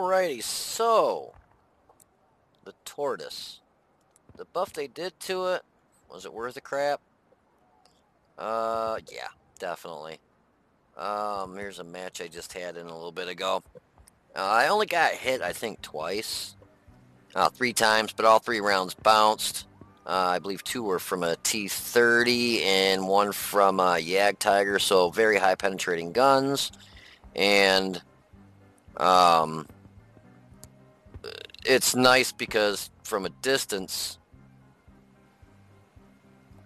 Alrighty, so the tortoise. The buff they did to it, was it worth the crap? Yeah, definitely. Here's a match I just had in a little bit ago. I only got hit, I think, twice. 3 times, but all 3 rounds bounced. I believe 2 were from a T30 and 1 from a Yag Tiger, so very high penetrating guns. And it's nice because from a distance,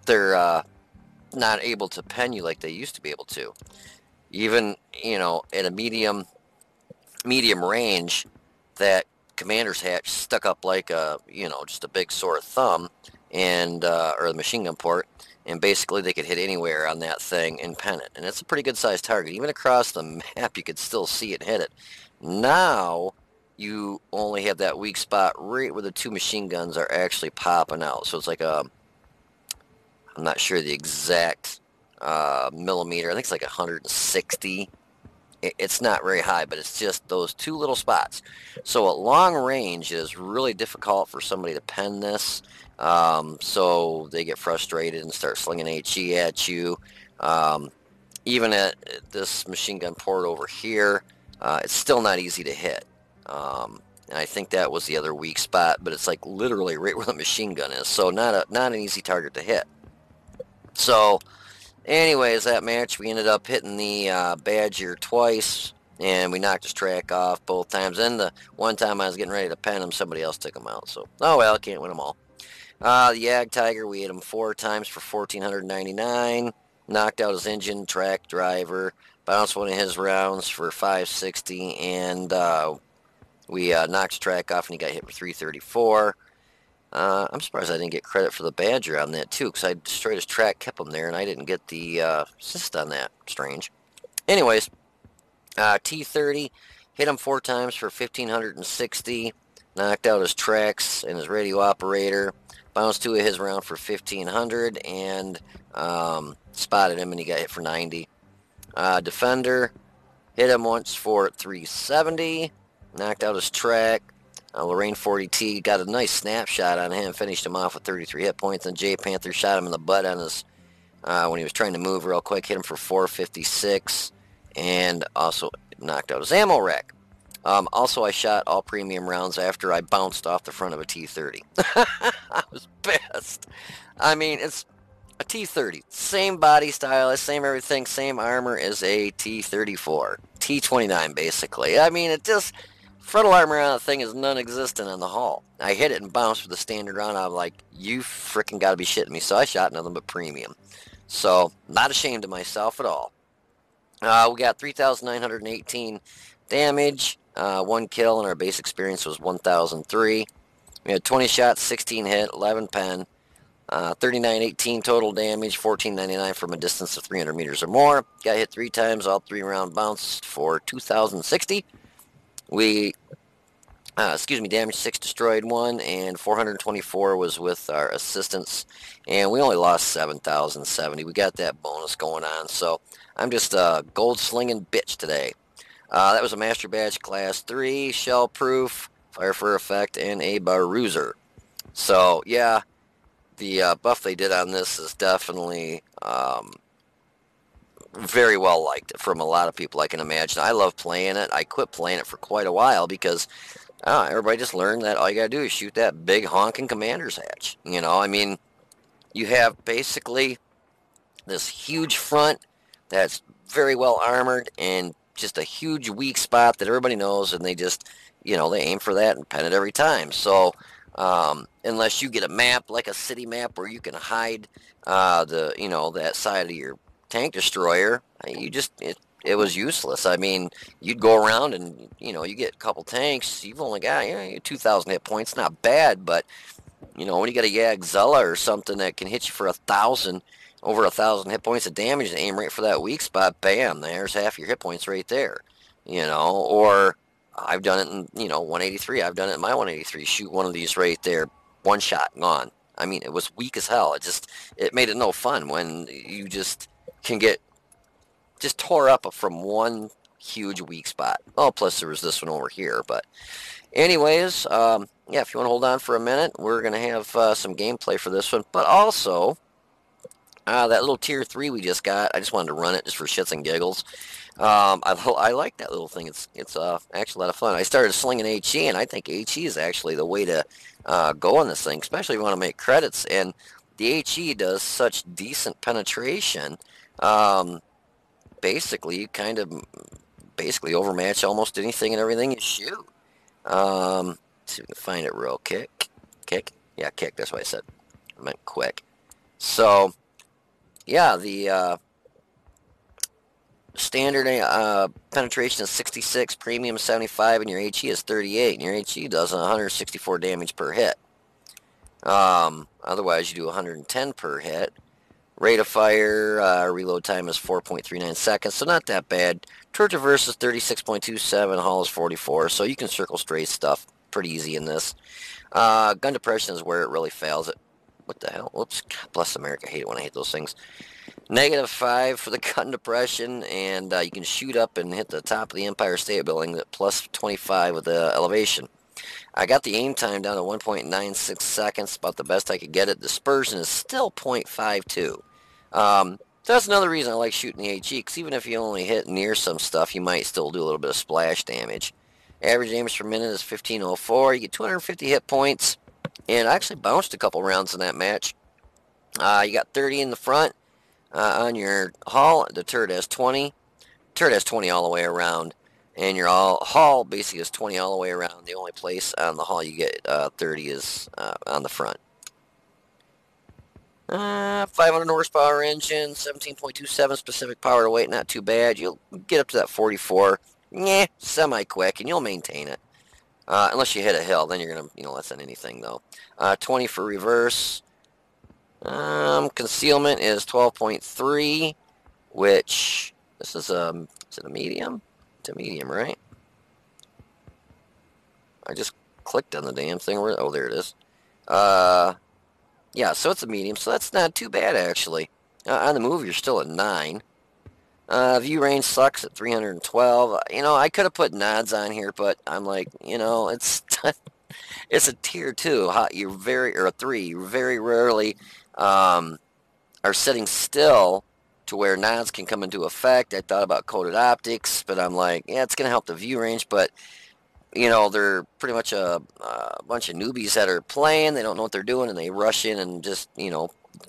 they're not able to pen you like they used to be able to. Even, at a medium range, that commander's hatch stuck up like just a big sore thumb, and or the machine gun port, and basically they could hit anywhere on that thing and pen it. And it's a pretty good sized target. Even across the map, you could still see it and hit it. Now, you only have that weak spot right where the 2 machine guns are actually popping out. So it's like I'm not sure the exact millimeter. I think it's like 160. It's not very high, but it's just those 2 little spots. So at long range, it is really difficult for somebody to pen this. So they get frustrated and start slinging HE at you. Even at this machine gun port over here, it's still not easy to hit. And I think that was the other weak spot, but it's like literally right where the machine gun is. So not an easy target to hit. So anyways, that match, we ended up hitting the Badger twice, and we knocked his track off both times. Then the one time I was getting ready to pen him, somebody else took him out. So, oh well, can't win them all. The Yag Tiger, we hit him 4 times for 1,499. Knocked out his engine, track, driver. Bounced one of his rounds for 560, and we knocked his track off, and he got hit for 334. I'm surprised I didn't get credit for the Badger on that, too, because I destroyed his track, kept him there, and I didn't get the assist on that. Strange. Anyways, T30, hit him 4 times for 1,560, knocked out his tracks and his radio operator, bounced 2 of his round for 1,500, and spotted him, and he got hit for 90. Defender, hit him once for 370, knocked out his track. Lorraine 40T got a nice snapshot on him, finished him off with 33 hit points, and J Panther shot him in the butt on his when he was trying to move real quick, hit him for 456, and also knocked out his ammo rack. Also, I shot all premium rounds after I bounced off the front of a T30. I was pissed. I mean, it's a T30, same body style, same everything, same armor as a T34, T29 basically. I mean, it just... Frontal armor on that thing is non-existent on the hull. I hit it and bounced with a standard round. I'm like, you freaking gotta be shitting me. So I shot nothing but premium. So, not ashamed of myself at all. We got 3,918 damage, 1 kill, and our base experience was 1,003. We had 20 shots, 16 hit, 11 pen, 3918 total damage, 1499 from a distance of 300 meters or more. Got hit 3 times, all 3 round bounced for 2,060. We, damaged 6, destroyed 1, and 424 was with our assistance, and we only lost 7,070. We got that bonus going on, so I'm just a gold-slinging bitch today. That was a Master Badge Class 3, shell-proof, fire for effect, and a Baruzer. So, yeah, the buff they did on this is definitely... very well liked from a lot of people, I can imagine. I love playing it. I quit playing it for quite a while because everybody just learned that all you gotta do is shoot that big honking commander's hatch. I mean, you have basically this huge front that's very well armored and just a huge weak spot that everybody knows, and they just, they aim for that and pen it every time. So, unless you get a map, like a city map, where you can hide that side of your tank destroyer, it was useless. I mean, you'd go around and you get a couple tanks, you've only got 2,000 hit points, not bad, but when you got a Yagzella or something that can hit you for over 1,000 hit points of damage and aim right for that weak spot, bam, there's half your hit points right there. Or I've done it in 183. I've done it in my 183. Shoot one of these right there, one shot, gone. I mean, it was weak as hell. It made it no fun when you just can get tore up from one huge weak spot. Oh, plus there was this one over here. But anyways, yeah, if you want to hold on for a minute, we're going to have some gameplay for this one. But also, that little tier 3 we just got, I just wanted to run it just for shits and giggles. I like that little thing. It's actually a lot of fun. I started slinging HE, and I think HE is actually the way to go on this thing, especially if you want to make credits. And the HE does such decent penetration. Basically, you kind of overmatch almost anything and everything you shoot. Let's see if we can find it real quick. Kick? Yeah, kick. That's what I said. I meant quick. So, yeah, the standard penetration is 66, premium 75, and your HE is 38. And your HE does 164 damage per hit. Otherwise, you do 110 per hit. Rate of fire, reload time is 4.39 seconds, so not that bad. Turret traverse is 36.27, hull is 44, so you can circle straight stuff pretty easy in this. Gun depression is where it really fails. What the hell? Whoops. God bless America. I hate it when I hit those things. -5 for the gun depression, and you can shoot up and hit the top of the Empire State Building at plus 25 with the elevation. I got the aim time down to 1.96 seconds, about the best I could get it. Dispersion is still 0.52. That's another reason I like shooting the HE, because even if you only hit near some stuff, you might still do a little bit of splash damage. Average damage per minute is 1504. You get 250 hit points, and I actually bounced a couple rounds in that match. You got 30 in the front. On your hull, the turret has 20. Turret has 20 all the way around. And your hull basically is 20 all the way around. The only place on the hull you get 30 is on the front. 500 horsepower engine, 17.27 specific power to weight, not too bad. You'll get up to that 44. Semi-quick, and you'll maintain it. Unless you hit a hill, then you're going to, less than anything, though. 20 for reverse. Concealment is 12.3, which, this is it a medium? It's a medium, right? I just clicked on the damn thing. Oh, there it is. Yeah, so it's a medium, so that's not too bad, actually. On the move, you're still at 9. View range sucks at 312. I could have put nods on here, but I'm like, it's it's a tier 2. Or a 3. You very rarely are sitting still to where nods can come into effect. I thought about coated optics, but I'm like, yeah, it's going to help the view range, but they're pretty much a bunch of newbies that are playing. They don't know what they're doing, and they rush in and just,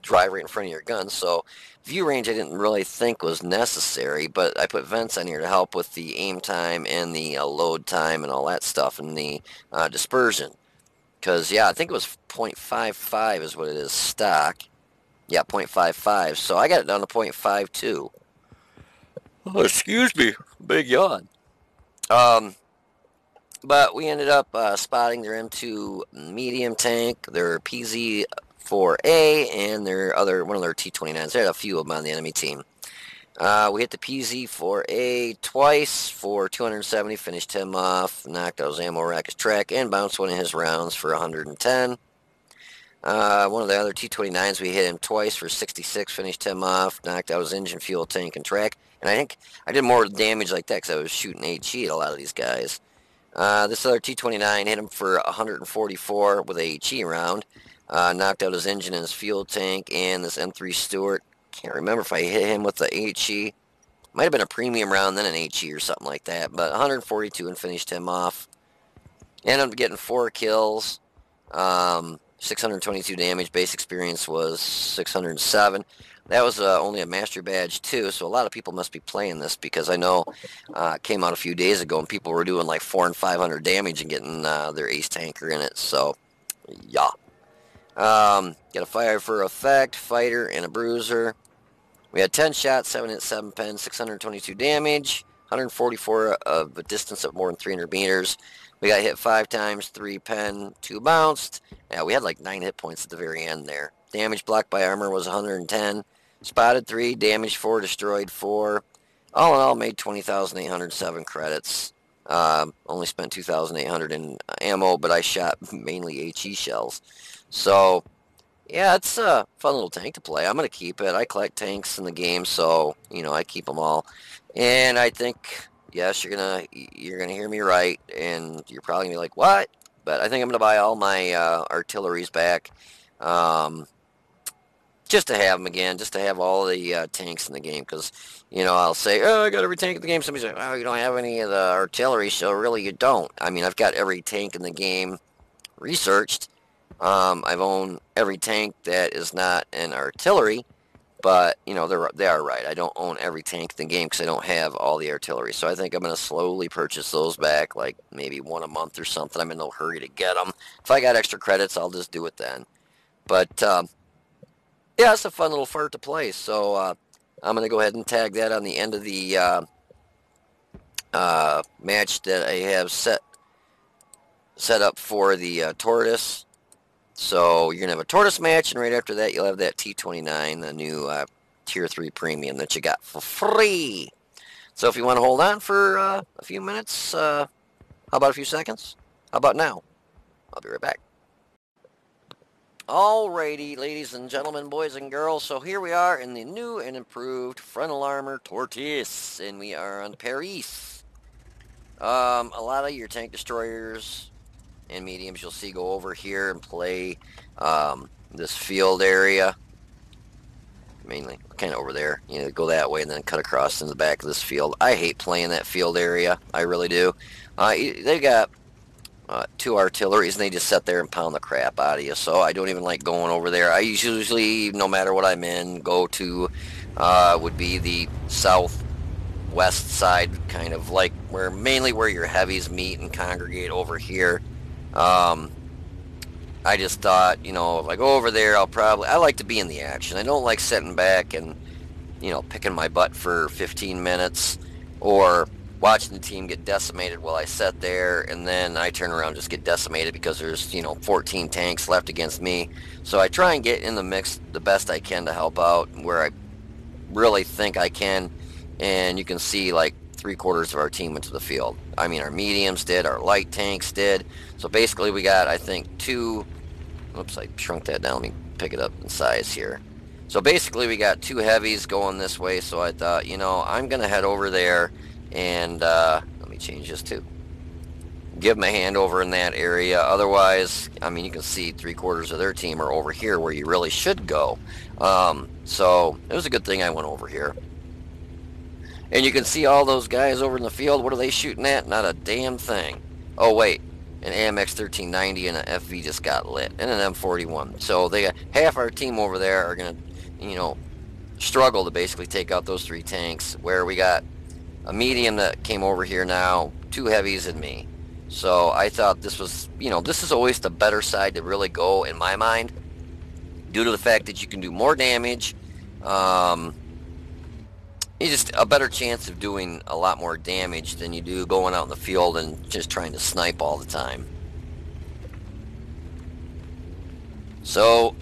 drive right in front of your gun. So view range I didn't really think was necessary, but I put vents on here to help with the aim time and the load time and all that stuff, and the dispersion. Because, yeah, I think it was 0.55 is what it is stock. Yeah, 0.55. So I got it down to 0.52. Oh, excuse me. Big yawn. But we ended up spotting their M2 medium tank, their PZ-4A, and one of their T29s. They had a few of them on the enemy team. We hit the PZ-4A twice for 270, finished him off, knocked out his ammo rack, his track, and bounced one of his rounds for 110. One of the other T29s, we hit him twice for 66, finished him off, knocked out his engine, fuel tank, and track. And I think I did more damage like that because I was shooting HE at a lot of these guys. This other T29 hit him for 144 with a HE round. Knocked out his engine and his fuel tank, and this M3 Stewart. Can't remember if I hit him with the HE. Might have been a premium round, then an HE or something like that. But 142 and finished him off. Ended up getting 4 kills. 622 damage. Base experience was 607. That was only a master badge too, so a lot of people must be playing this, because I know it came out a few days ago and people were doing like 400 and 500 damage and getting their ace tanker in it. So, yeah. Got a fire for effect, fighter, and a bruiser. We had 10 shots, 7 hit, 7 pen, 622 damage, 144 of a distance of more than 300 meters. We got hit 5 times, 3 pen, 2 bounced. Yeah, we had like 9 hit points at the very end there. Damage blocked by armor was 110. Spotted 3, damaged 4, destroyed 4. All in all, made 20,807 credits. Only spent 2,800 in ammo, but I shot mainly HE shells. So, yeah, it's a fun little tank to play. I'm going to keep it. I collect tanks in the game, so, I keep them all. And I think Yes, you're gonna hear me right, and you're probably gonna be like, "What?" But I think I'm gonna buy all my artilleries back, um, just to have them again, just to have all the tanks in the game. Because I'll say, "Oh, I got every tank in the game." Somebody's like, "Oh, you don't have any of the artillery," so really you don't. I mean, I've got every tank in the game researched. I've owned every tank that is not an artillery. But they are right. I don't own every tank in the game because I don't have all the artillery. So I think I'm going to slowly purchase those back, like maybe one a month or something. I'm in no hurry to get them. If I got extra credits, I'll just do it then. But yeah, it's a fun little fart to play. So I'm going to go ahead and tag that on the end of the match that I have set up for the Tortoise. So you're going to have a Tortoise match, and right after that, you'll have that T29, the new Tier 3 Premium that you got for free. So if you want to hold on for a few minutes, how about a few seconds? How about now? I'll be right back. Alrighty, ladies and gentlemen, boys and girls, so here we are in the new and improved Frontal Armor Tortoise, and we are on Paris. A lot of your tank destroyers and mediums you'll see go over here and play this field area. Mainly kind of over there, go that way and then cut across in the back of this field. I hate playing that field area, I really do. They got two artilleries and they just sit there and pound the crap out of you, so I don't even like going over there. I usually, no matter what I'm in, go to would be the southwest side, kind of like mainly where your heavies meet and congregate over here. I just thought, if I go over there, I like to be in the action. I don't like sitting back and, picking my butt for 15 minutes or watching the team get decimated while I sit there and then I turn around and just get decimated because there's, 14 tanks left against me. So I try and get in the mix the best I can to help out where I really think I can. And you can see like 3/4 of our team went to the field. I mean, our mediums did, our light tanks did. So basically we got, I think, oops, I shrunk that down. Let me pick it up in size here. So basically we got two heavies going this way, so I thought, I'm going to head over there and let me change this too. Give them a hand over in that area. Otherwise, I mean, you can see 3/4 of their team are over here where you really should go. So it was a good thing I went over here. And you can see all those guys over in the field. What are they shooting at? Not a damn thing. Oh, wait. An AMX 1390 and an FV just got lit. And an M41. So they got half our team over there are going to, struggle to basically take out those three tanks. Where we got a medium that came over here now, two heavies and me. So I thought this was, this is always the better side to really go in my mind. Due to the fact that you can do more damage. You just a better chance of doing a lot more damage than you do going out in the field and just trying to snipe all the time. So,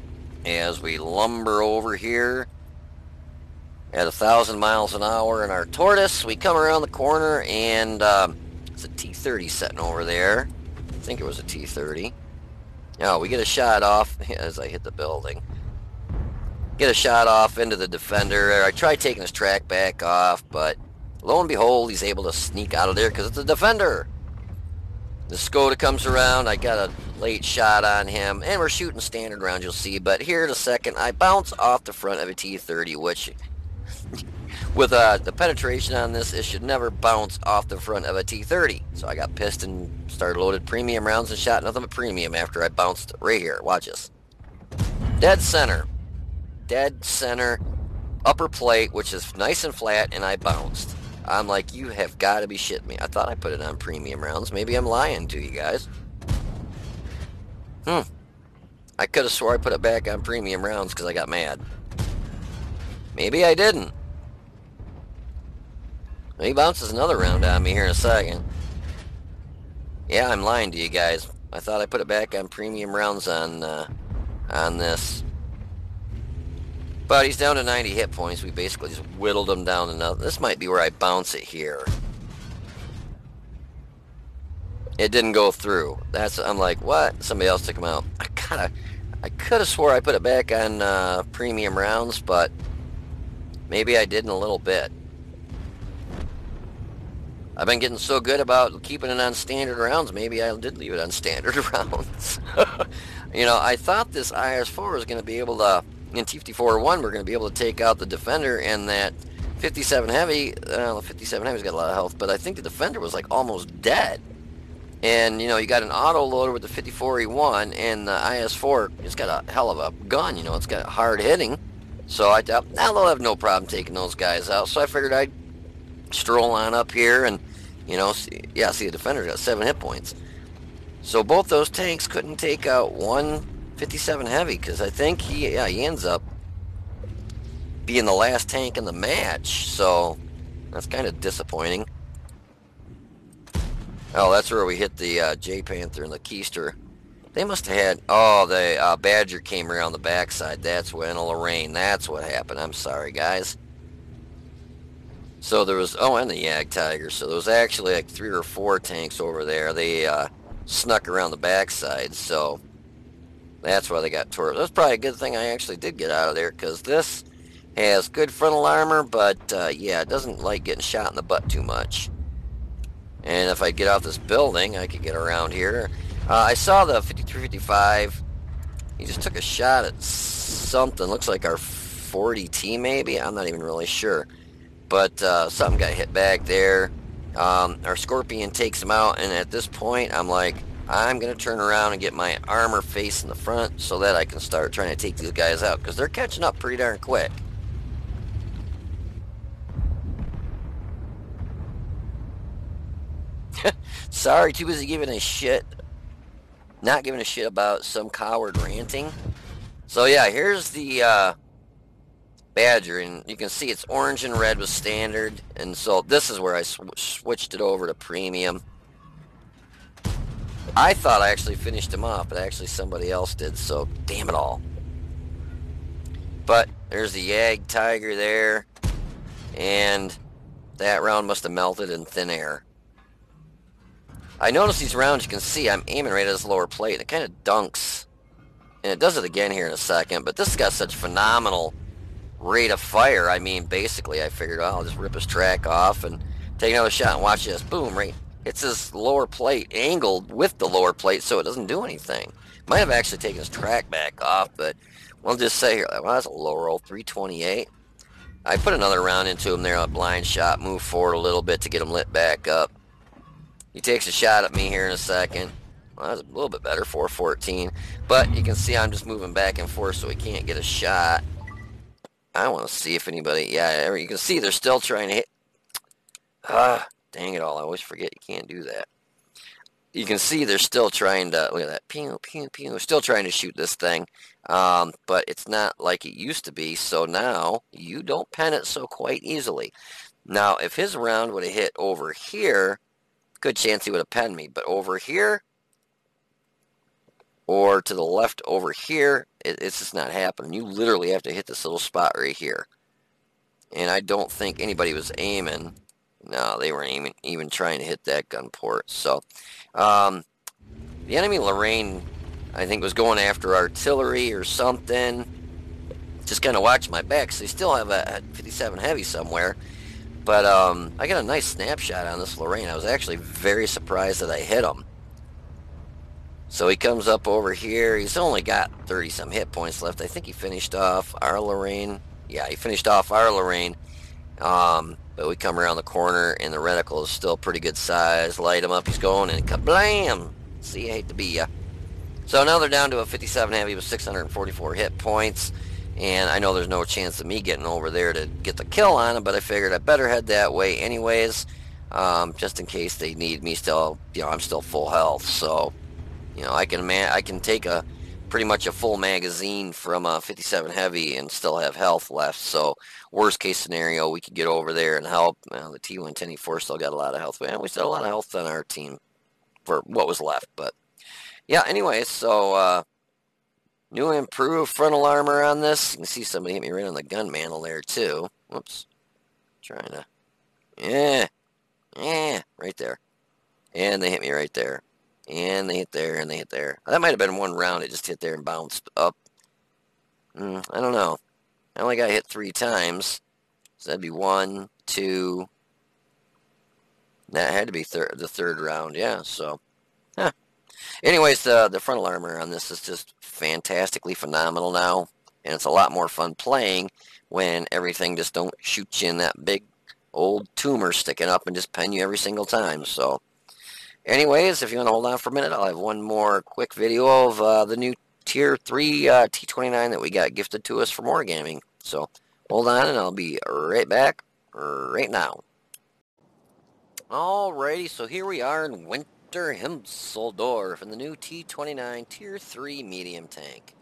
as we lumber over here at 1,000 miles an hour in our Tortoise, we come around the corner and it's a T30 sitting over there. I think it was a T30. Now, we get a shot off as I hit the building. Get a shot off into the defender. I tried taking his track back off, but lo and behold, he's able to sneak out of there because it's a defender. The Skoda comes around. I got a late shot on him, and we're shooting standard rounds, you'll see. But here in a second, I bounce off the front of a T30, which, with the penetration on this, it should never bounce off the front of a T30. So I got pissed and started loaded premium rounds and shot nothing but premium after I bounced right here. Watch this. Dead center, upper plate, which is nice and flat, and I bounced. I'm like, you have got to be shitting me. I thought I put it on premium rounds. Maybe I'm lying to you guys. I could have swore I put it back on premium rounds because I got mad. Maybe I didn't. He bounces another round on me here in a second. Yeah, I'm lying to you guys. I thought I put it back on premium rounds on this. But he's down to 90 hit points. We basically just whittled him down to nothing. This might be where I bounce it here. It didn't go through. I'm like, what? Somebody else took him out. I could have swore I put it back on premium rounds, but maybe I did in a little bit. I've been getting so good about keeping it on standard rounds, maybe I did leave it on standard rounds. You know, I thought this IS-4 was going to be able to, in T-54-1, we're going to be able to take out the Defender, and that 57 Heavy, the 57 Heavy's got a lot of health, but I think the Defender was like almost dead. And, you know, you got an auto-loader with the 54E1, and the IS-4, it's got a hell of a gun, you know, it's got hard hitting. So I thought, now they'll have no problem taking those guys out. So I figured I'd stroll on up here and, you know, see the Defender's got 7 hit points. So both those tanks couldn't take out one 57 Heavy, because I think he ends up being the last tank in the match. So that's kind of disappointing. Oh, that's where we hit the J-Panther and the Keister. They must have had, oh, the Badger came around the backside. That's when, Lorraine, that's what happened. I'm sorry, guys. So there was, oh, and the Yag Tiger. So there was actually like 3 or 4 tanks over there. They snuck around the backside, so that's why they got torched. That's probably a good thing I actually did get out of there, because this has good frontal armor, but yeah, it doesn't like getting shot in the butt too much. And if I get off this building, I could get around here. I saw the 5355. He just took a shot at something. Looks like our 40T maybe. I'm not even really sure. But something got hit back there. Our Scorpion takes him out. And at this point, I'm like, I'm going to turn around and get my armor facing the front so that I can start trying to take these guys out. Because they're catching up pretty darn quick. Sorry, too busy giving a shit. Not giving a shit about some coward ranting. So yeah, here's the Badger, and you can see it's orange and red with standard, and so this is where I switched it over to premium. I thought I actually finished him off, but actually somebody else did, so damn it all. But there's the Yag Tiger there, and that round must have melted in thin air. I notice these rounds, you can see I'm aiming right at his lower plate. It kind of dunks. And it does it again here in a second. But this has got such phenomenal rate of fire. I mean, basically, I figured, oh, I'll just rip his track off and take another shot and watch this. Boom, right? It's his lower plate angled with the lower plate so it doesn't do anything. Might have actually taken his track back off, but we'll just say here, well, that's a low roll, 328. I put another round into him there, a blind shot, move forward a little bit to get him lit back up. He takes a shot at me here in a second. Well, that's a little bit better, 414. But you can see I'm just moving back and forth so he can't get a shot. I want to see if anybody... Yeah, you can see they're still trying to hit... Dang it all. I always forget you can't do that. You can see they're still trying to... Look at that. Pew, pew, pew. Still trying to shoot this thing. But it's not like it used to be. So now you don't pen it so quite easily. Now, if his round would have hit over here... Good chance he would have penned me, but over here or to the left over here, it's just not happening. You literally have to hit this little spot right here. And I don't think anybody was aiming. No, they weren't even trying to hit that gun port. So, the enemy Lorraine, I think, was going after artillery or something. Just kind of watch my back, so they still have a 57 Heavy somewhere. But I got a nice snapshot on this Lorraine. I was actually very surprised that I hit him. So he comes up over here. He's only got 30-some hit points left. I think he finished off our Lorraine. Yeah, he finished off our Lorraine. But we come around the corner, and the reticle is still pretty good size. Light him up. He's going, and kablam! See, I hate to be ya. So now they're down to a 57 Heavy with 644 hit points. And I know there's no chance of me getting over there to get the kill on him, but I figured I better head that way anyways, just in case they need me still. You know, I'm still full health, so you know I can take a pretty much a full magazine from a 57 Heavy and still have health left. So worst case scenario, we could get over there and help. Well, the T124 still got a lot of health, but we still had a lot of health on our team for what was left. But yeah, anyway, so. New and improved frontal armor on this. You can see somebody hit me right on the gun mantle there, too. Whoops. Trying to... Yeah, right there. And they hit me right there. And they hit there, and they hit there. That might have been one round. It just hit there and bounced up. I don't know. I only got hit 3 times. So that'd be 1, 2... That had to be the third round, yeah, so. Huh. Anyways, the frontal armor on this is just fantastically phenomenal now, and it's a lot more fun playing when everything just don't shoot you in that big old tumor sticking up and just pen you every single time. So, anyways, if you want to hold on for a minute, I'll have one more quick video of the new Tier 3 T29 that we got gifted to us from Wargaming. So, hold on, and I'll be right back right now. Alrighty, so here we are in Winter Himseldorf in the new T29 Tier 3 medium tank.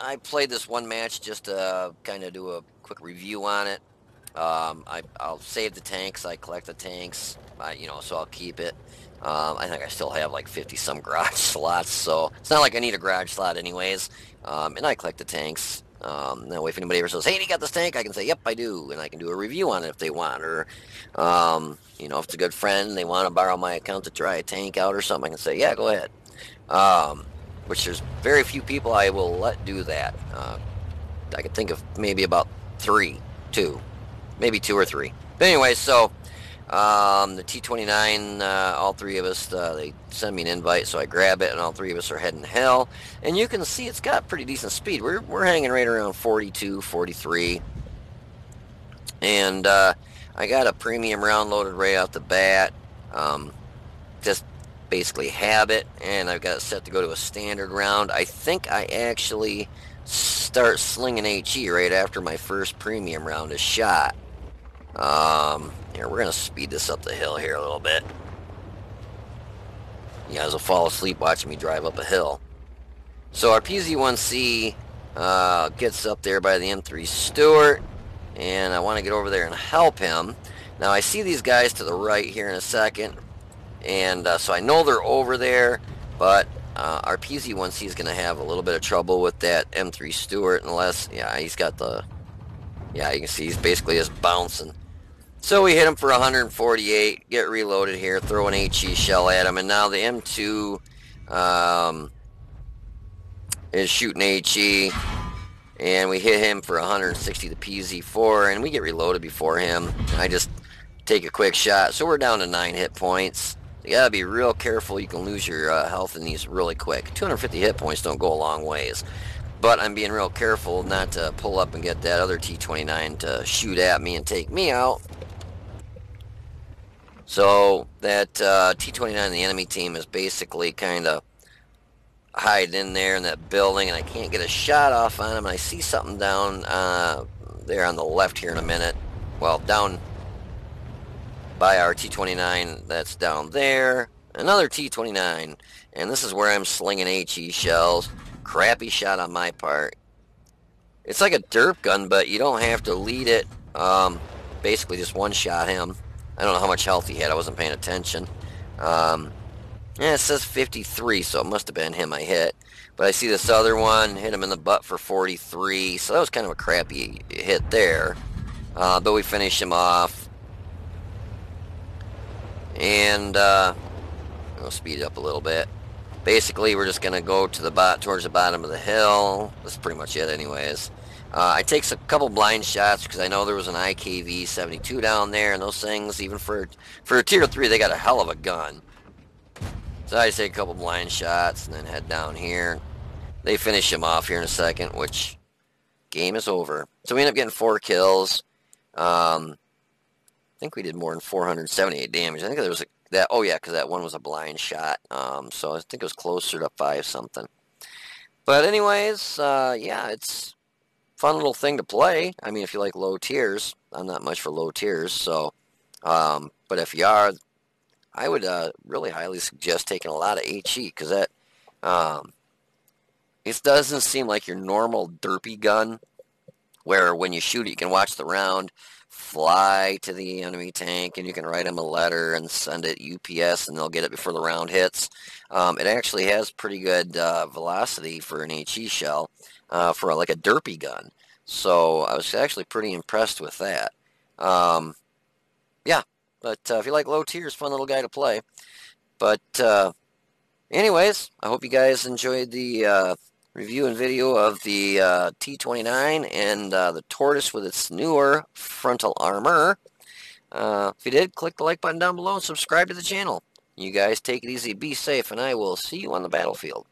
I played this one match just to kind of do a quick review on it. I'll save the tanks. I collect the tanks, so I'll keep it. I think I still have like 50 some garage slots, so it's not like I need a garage slot anyways. And I collect the tanks. That way if anybody ever says, hey, do you got this tank? I can say, yep, I do. And I can do a review on it if they want. Or, if it's a good friend and they want to borrow my account to try a tank out or something, I can say, yeah, go ahead. Which there's very few people I will let do that. I could think of maybe about two, maybe two or three. But anyway, so the T29, all three of us, they send me an invite, so I grab it, and all three of us are heading hell. And you can see it's got pretty decent speed. We're hanging right around 42, 43. And I got a premium round loaded right out the bat. Just basically habit, and I've got it set to go to a standard round. I think I actually start slinging HE right after my first premium round is shot. Here, we're gonna speed this up the hill here a little bit. You guys will fall asleep watching me drive up a hill. So our PZ1C gets up there by the M3 Stewart, and I want to get over there and help him. Now I see these guys to the right here in a second. And so I know they're over there, but our PZ1C is going to have a little bit of trouble with that M3 Stewart unless, he's got the, you can see he's basically just bouncing. So we hit him for 148, get reloaded here, throw an HE shell at him, and now the M2 is shooting HE, and we hit him for 160, the PZ4, and we get reloaded before him. I just take a quick shot, so we're down to 9 hit points. You gotta be real careful. You can lose your health in these really quick. 250 hit points don't go a long ways. But I'm being real careful not to pull up and get that other T29 to shoot at me and take me out. So that T29 in the enemy team is basically kind of hiding in there in that building, and I can't get a shot off on him. And I see something down there on the left here in a minute. Well, down by our T29 that's down there. Another T29. And this is where I'm slinging HE shells. Crappy shot on my part. It's like a derp gun, but you don't have to lead it. Basically just one-shot him. I don't know how much health he had. I wasn't paying attention. Yeah, it says 53, so it must have been him I hit. But I see this other one, hit him in the butt for 43. So that was kind of a crappy hit there. But we finished him off. And I'll speed it up a little bit. Basically, we're just going to go to towards the bottom of the hill. That's pretty much it anyways. I take a couple blind shots because I know there was an IKV 72 down there, and those things, even for a tier 3, they got a hell of a gun. So I just take a couple blind shots and then head down here. They finish him off here in a second, which game is over. So we end up getting 4 kills. I think we did more than 478 damage. I think there was because that one was a blind shot. So I think it was closer to 5 something. But anyways, it's a fun little thing to play. I mean, if you like low tiers, I'm not much for low tiers. So, but if you are, I would really highly suggest taking a lot of HE because that it doesn't seem like your normal derpy gun where when you shoot it, you can watch the round fly to the enemy tank and you can write them a letter and send it UPS and they'll get it before the round hits. It actually has pretty good velocity for an HE shell for like a derpy gun. So I was actually pretty impressed with that. But if you like low tiers, fun little guy to play. But anyways, I hope you guys enjoyed the review and video of the T29 and the Tortoise with its newer frontal armor. If you did, click the like button down below and subscribe to the channel. You guys take it easy, be safe, and I will see you on the battlefield.